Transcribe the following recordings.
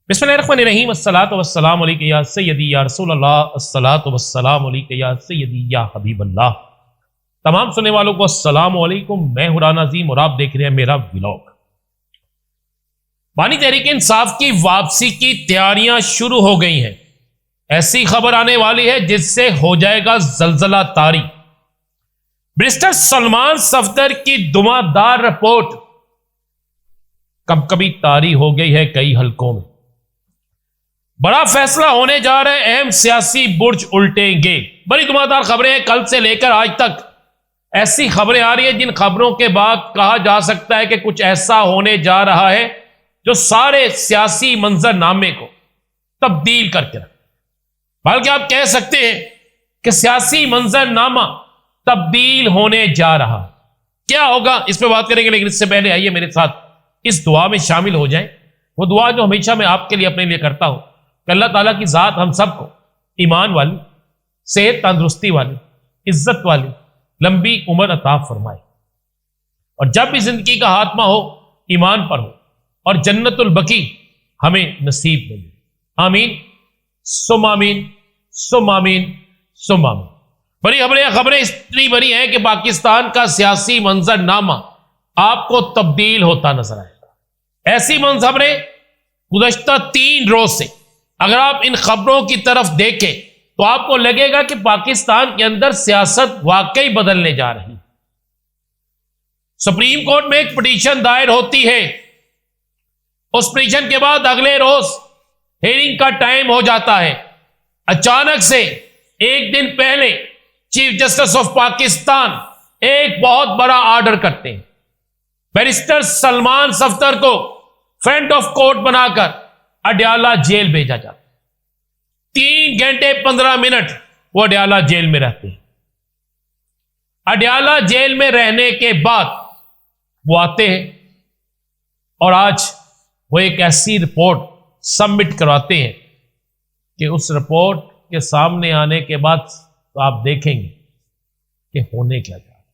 बिस्मिल्लाहिर्रहमानिर्रहीम अस्सलातु वस्सलामु अलैका या सय्यदी या रसूलल्लाह अस्सलातु वस्सलामु अलैका या सय्यदी या हबीबल्लाह। तमाम सुनने वालों को अस्सलामु अलैकुम। मैं हूं राना अज़ीम और आप देख रहे हैं मेरा व्लॉग। बानी तहरीक इंसाफ की वापसी की तैयारियां शुरू हो गई हैं। ऐसी खबर आने वाली है जिससे हो जाएगा जलजला तारी। बैरिस्टर सलमान सफदर की धुआंधार रिपोर्ट कब कभी तारी हो गई है कई हलकों में। बड़ा फैसला होने जा रहे, अहम सियासी बुर्ज उल्टेंगे। बड़ी धुआंधार खबरें हैं कल से लेकर आज तक। ऐसी खबरें आ रही है जिन खबरों के बाद कहा जा सकता है कि कुछ ऐसा होने जा रहा है जो सारे सियासी मंजरनामे को तब्दील करके रखे। बल्कि आप कह सकते हैं कि सियासी मंजरनामा तब्दील होने जा रहा है। क्या होगा इस पर बात करेंगे, लेकिन इससे पहले आइए मेरे साथ इस दुआ में शामिल हो जाएं। वो दुआ जो हमेशा मैं आपके लिए अपने लिए करता हूं कि अल्लाह ताला की ज़ात हम सबको ईमान वाली, सेहत तंदुरुस्ती वाली, इज्जत वाली लंबी उम्र अता फरमाए और जब भी जिंदगी का हाथमा हो ईमान पर हो और जन्नतुल बकी हमें नसीब मिले। आमीन सुम आमीन सुम आमीन सुम आमीन। बड़ी खबरें इतनी बड़ी हैं कि पाकिस्तान का सियासी मंजरनामा आपको तब्दील होता नजर आएगा। ऐसी खबरें गुज़श्ता 3 रोज से अगर आप इन खबरों की तरफ देखें तो आपको लगेगा कि पाकिस्तान के अंदर सियासत वाकई बदलने जा रही है। सुप्रीम कोर्ट में एक पिटीशन दायर होती है, उस पिटीशन के बाद अगले रोज हेयरिंग का टाइम हो जाता है। अचानक से एक दिन पहले चीफ जस्टिस ऑफ पाकिस्तान एक बहुत बड़ा ऑर्डर करते हैं। बैरिस्टर सलमान सफदर को फ्रंट ऑफ कोर्ट बनाकर अडयाला जेल भेजा जाता। 3 घंटे 15 मिनट वो अडयाला जेल में रहते हैं। अडयाला जेल में रहने के बाद वो आते हैं और आज वो एक ऐसी रिपोर्ट सबमिट करवाते हैं कि उस रिपोर्ट के सामने आने के बाद तो आप देखेंगे कि होने क्या जा रहा है।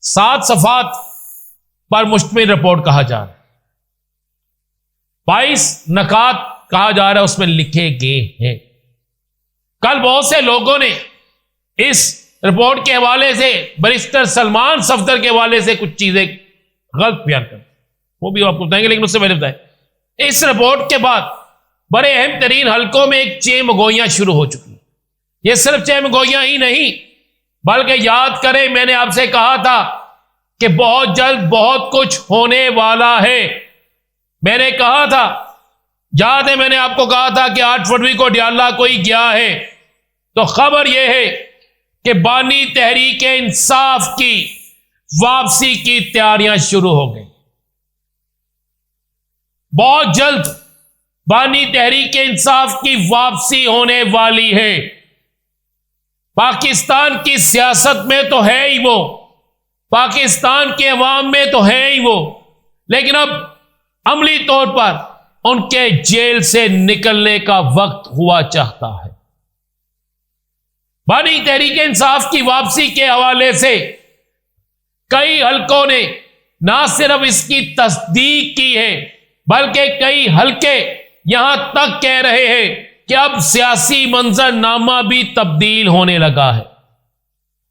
7 सफ़ात पर मुश्तमिल रिपोर्ट कहा जा रहा है। 22 नकात कहा जा रहा है उसमें लिखे गए हैं। कल बहुत से लोगों ने इस रिपोर्ट के हवाले से बैरिस्टर सलमान सफदर के हवाले से कुछ चीजें गलत बयान कर, वो भी आपको बताएंगे, लेकिन उससे पहले बताएं इस रिपोर्ट के बाद बड़े अहम तरीन हलकों में एक चेमगोइयां शुरू हो चुकी है। ये सिर्फ चेमगोइयां ही नहीं बल्कि याद करें मैंने आपसे कहा था कि बहुत जल्द बहुत कुछ होने वाला है। मैंने कहा था, याद है मैंने आपको कहा था कि 8 फरवरी को अडयाला कोई गया है तो खबर यह है कि बानी तहरीक इंसाफ की वापसी की तैयारियां शुरू हो गई। बहुत जल्द बानी तहरीक इंसाफ की वापसी होने वाली है। पाकिस्तान की सियासत में तो है ही वो, पाकिस्तान के अवाम में तो है ही वो, लेकिन अब अमली तौर पर उनके जेल से निकलने का वक्त हुआ चाहता है। बानी तहरीक इंसाफ की वापसी के हवाले से कई हलकों ने ना सिर्फ इसकी तस्दीक की है बल्कि कई हलके यहां तक कह रहे हैं कि अब सियासी मंजरनामा भी तब्दील होने लगा है।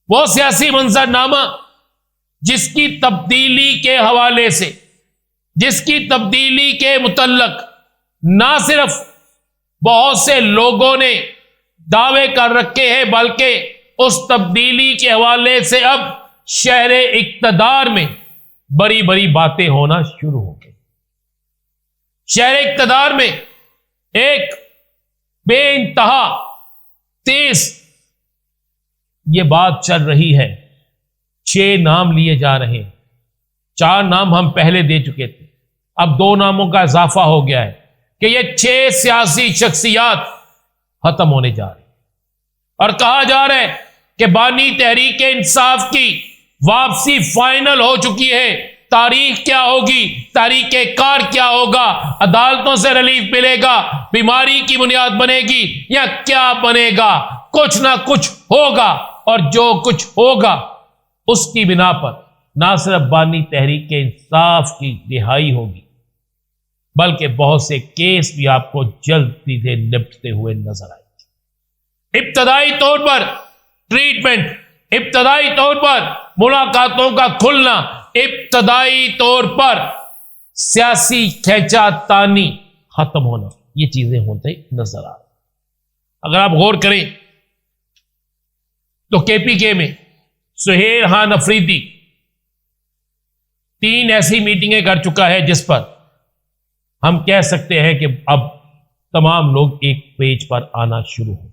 वो सियासी मंजरनामा जिसकी तब्दीली के हवाले से, जिसकी तब्दीली के मुतल्लक ना सिर्फ बहुत से लोगों ने दावे कर रखे हैं बल्कि उस तब्दीली के हवाले से अब शहरे इक्तदार में बड़ी बड़ी बातें होना शुरू हो गई। शहरे इक्तदार में एक बेइंतहा तेज ये बात चल रही है। 6 नाम लिए जा रहे हैं। 4 नाम हम पहले दे चुके थे, अब 2 नामों का इजाफा हो गया है कि ये 6 सियासी शख्सियात खत्म होने जा रही और कहा जा रहा है कि बानी तहरीक इंसाफ की वापसी फाइनल हो चुकी है। तारीख क्या होगी, तारीख कार क्या होगा, अदालतों से रिलीफ मिलेगा, बीमारी की बुनियाद बनेगी या क्या बनेगा, कुछ ना कुछ होगा और जो कुछ होगा उसकी बिना पर ना सिर्फ बानी तहरीक इंसाफ की रिहाई होगी बल्कि बहुत से केस भी आपको जल्दी से निपटते हुए नजर आएंगे। इब्तदाई तौर पर ट्रीटमेंट, इब्तदाई तौर पर मुलाकातों का खुलना, इब्तदाई तौर पर सियासी खींचातानी खत्म होना, ये चीजें होते नजर आ रही। अगर आप गौर करें तो केपीके में सुहेल खान अफरीदी 3 ऐसी मीटिंगें कर चुका है जिस पर हम कह सकते हैं कि अब तमाम लोग एक पेज पर आना शुरू हो गए।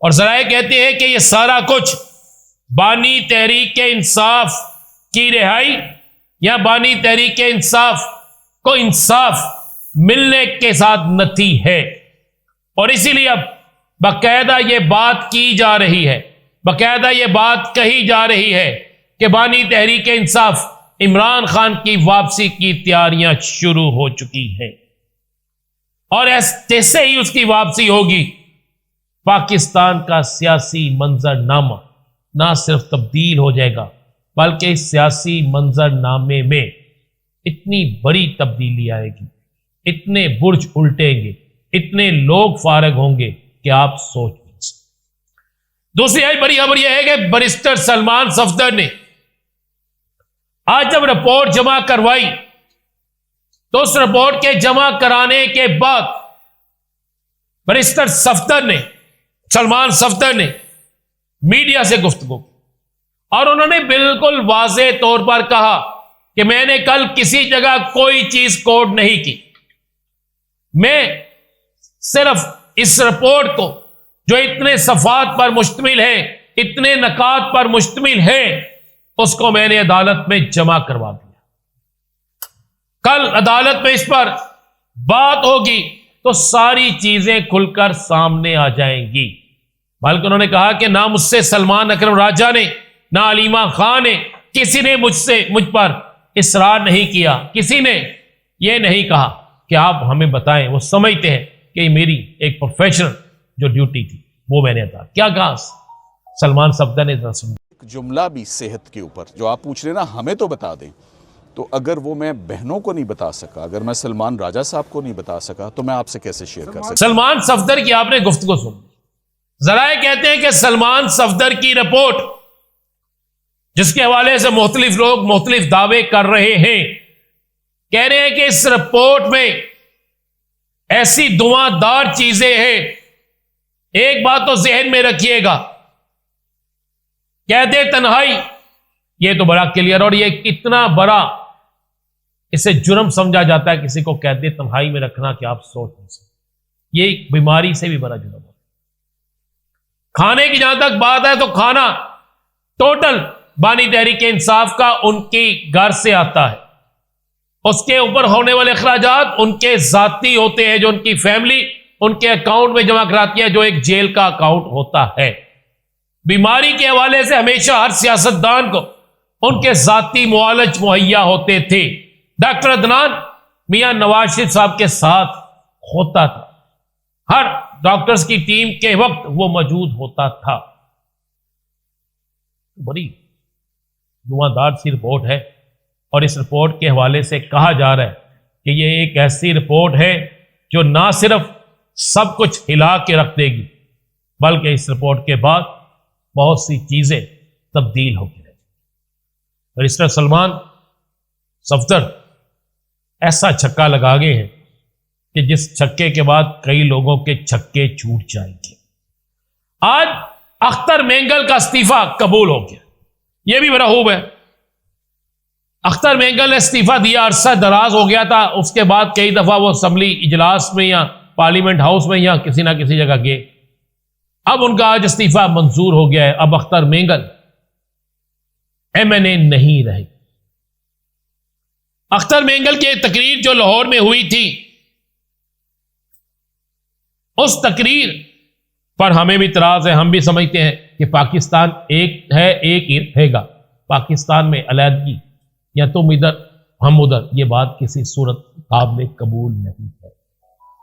और जराए कहते हैं कि यह सारा कुछ बानी तहरीक इंसाफ की रिहाई या बानी तहरीक इंसाफ को इंसाफ मिलने के साथ नथी है। और इसीलिए अब बाकायदा यह बात की जा रही है, बाकायदा यह बात कही जा रही है कि बानी तहरीक इंसाफ इमरान खान की वापसी की तैयारियां शुरू हो चुकी हैं। और जैसे ही उसकी वापसी होगी, पाकिस्तान का सियासी मंजरनामा ना सिर्फ तब्दील हो जाएगा, बल्कि इस सियासी मंजरनामे में इतनी बड़ी तब्दीली आएगी, इतने बुर्ज उल्टेंगे, इतने लोग फारग होंगे कि आप सोच नहीं सकते। दूसरी बड़ी खबर यह है कि बैरिस्टर सलमान सफदर ने आज जब रिपोर्ट जमा करवाई तो उस रिपोर्ट के जमा कराने के बाद बैरिस्टर सलमान सफदर ने मीडिया से गुफ्तगू और उन्होंने बिल्कुल वाज़ेह तौर पर कहा कि मैंने कल किसी जगह कोई चीज कोड नहीं की, मैं सिर्फ इस रिपोर्ट को जो इतने सफात पर मुश्तमिल है, इतने नकात पर मुश्तमिल है, उसको मैंने अदालत में जमा करवा दिया। कल अदालत में इस पर बात होगी तो सारी चीजें खुलकर सामने आ जाएंगी। बल्कि उन्होंने कहा कि ना मुझसे सलमान अकरम राजा ने, ना अलीमा खान ने, किसी ने मुझ पर इसरार नहीं किया, किसी ने यह नहीं कहा कि आप हमें बताएं। वो समझते हैं कि मेरी एक प्रोफेशनल जो ड्यूटी थी वो मैंने अदा। क्या कहा सलमान सफदर ने? जुमला भी सेहत के ऊपर जो आप पूछ रहे ना, हमें तो बता दें। तो अगर वो मैं बहनों को नहीं बता सका, अगर मैं सलमान राजा साहब को नहीं बता सका, तो मैं आपसे कैसे शेयर कर सकता? सलमान सफदर की आपने गुफ्तगू सुन, जराए कहते हैं कि सलमान सफदर की रिपोर्ट जिसके हवाले से मुख्तलिफ लोग मुख्तलिफ दावे कर रहे हैं, कह रहे हैं कि इस रिपोर्ट में ऐसी धुआंधार चीजें हैं। एक बात तो जहन में रखिएगा, कैदे तन्हाई ये तो बड़ा क्लियर, और ये कितना बड़ा इसे जुर्म समझा जाता है किसी को कैदे तन्हाई में रखना कि आप सोच नहीं सकते। ये एक बीमारी से भी बड़ा जुर्म है। खाने की जहां तक बात है तो खाना टोटल बानी तहरीक इंसाफ का उनकी घर से आता है, उसके ऊपर होने वाले अखराजात उनके जाती होते हैं, जो उनकी फैमिली उनके अकाउंट में जमा कराती है, जो एक जेल का अकाउंट होता है। बीमारी के हवाले से हमेशा हर सियासतदान को उनके जाती मुआलज मुहैया होते थे। डॉक्टर अदनान मियां नवाज शरीफ साहब के साथ होता था, हर डॉक्टर्स की टीम के वक्त वो मौजूद होता था। बड़ी धुआंधार सी रिपोर्ट है, और इस रिपोर्ट के हवाले से कहा जा रहा है कि ये एक ऐसी रिपोर्ट है जो ना सिर्फ सब कुछ हिला के रख देगी, बल्कि इस रिपोर्ट के बाद बहुत सी चीजें तब्दील होगी। बैरिस्टर सलमान सफदर ऐसा छक्का लगा गए हैं कि जिस छक्के के बाद कई लोगों के छक्के छूट जाएंगे। आज अख्तर मेंगल का इस्तीफा कबूल हो गया, यह भी बड़ा खूब है। अख्तर मेंगल ने इस्तीफा दिया, अरसा दराज हो गया था, उसके बाद कई दफा वो असेंबली इजलास में या पार्लियामेंट हाउस में या किसी ना किसी जगह गए। अब उनका आज इस्तीफा मंजूर हो गया है। अब अख्तर मेंगल MNA नहीं रहे। अख्तर मेंगल की तकरीर जो लाहौर में हुई थी, उस तकरीर पर हमें भी इतराज है। हम भी समझते हैं कि पाकिस्तान एक है, एक ही रहेगा। पाकिस्तान में अलहदगी या तुम इधर हम उधर, ये बात किसी सूरत काबिल कबूल नहीं है,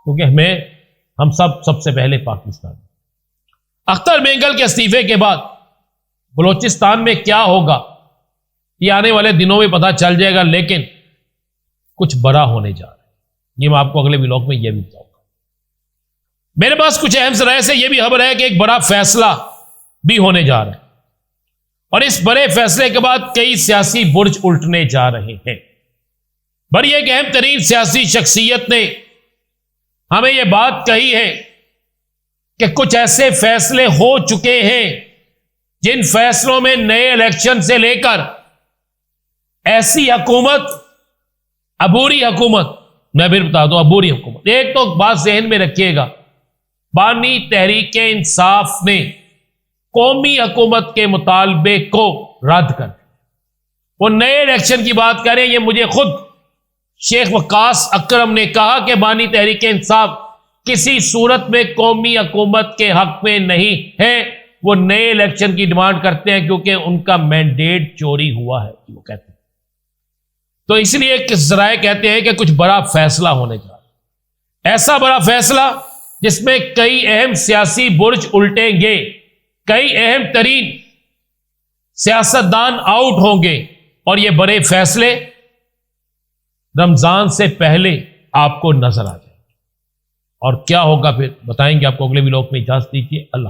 क्योंकि हम सबसे पहले पाकिस्तान। अख्तर मेंगल के इस्तीफे के बाद बलोचिस्तान में क्या होगा ये आने वाले दिनों में पता चल जाएगा, लेकिन कुछ बड़ा होने जा रहा है। ये मैं आपको अगले व्लॉग में यह भी बताऊंगा। मेरे पास कुछ अहम जराए से यह भी खबर है कि एक बड़ा फैसला भी होने जा रहा है और इस बड़े फैसले के बाद कई सियासी बुर्ज उल्टने जा रहे हैं। बड़ी एक अहम तरीन सियासी शख्सियत ने हमें यह बात कही है कि कुछ ऐसे फैसले हो चुके हैं जिन फैसलों में नए इलेक्शन से लेकर ऐसी हुकूमत, अबूरी हुकूमत, मैं फिर बता दूं अबूरी हुकूमत। एक तो बात जहन में रखिएगा, बानी तहरीक इंसाफ ने कौमी हुकूमत के मुतालबे को रद्द कर, वो नए इलेक्शन की बात करें। ये मुझे खुद शेख वकास अकरम ने कहा कि बानी तहरीक इंसाफ किसी सूरत में कौमी हुकूमत के हक में नहीं है, वो नए इलेक्शन की डिमांड करते हैं क्योंकि उनका मैंडेट चोरी हुआ है, वो कहते हैं। तो इसलिए किस जराए कहते हैं कि कुछ बड़ा फैसला होने जा रहा है, ऐसा बड़ा फैसला जिसमें कई अहम सियासी बुर्ज उल्टेंगे, कई अहम तरीन सियासतदान आउट होंगे और ये बड़े फैसले रमजान से पहले आपको नजर आ जाएंगे। और क्या होगा फिर बताएंगे आपको अगले व्लॉग में। इजाजत दीजिए। अल्लाह।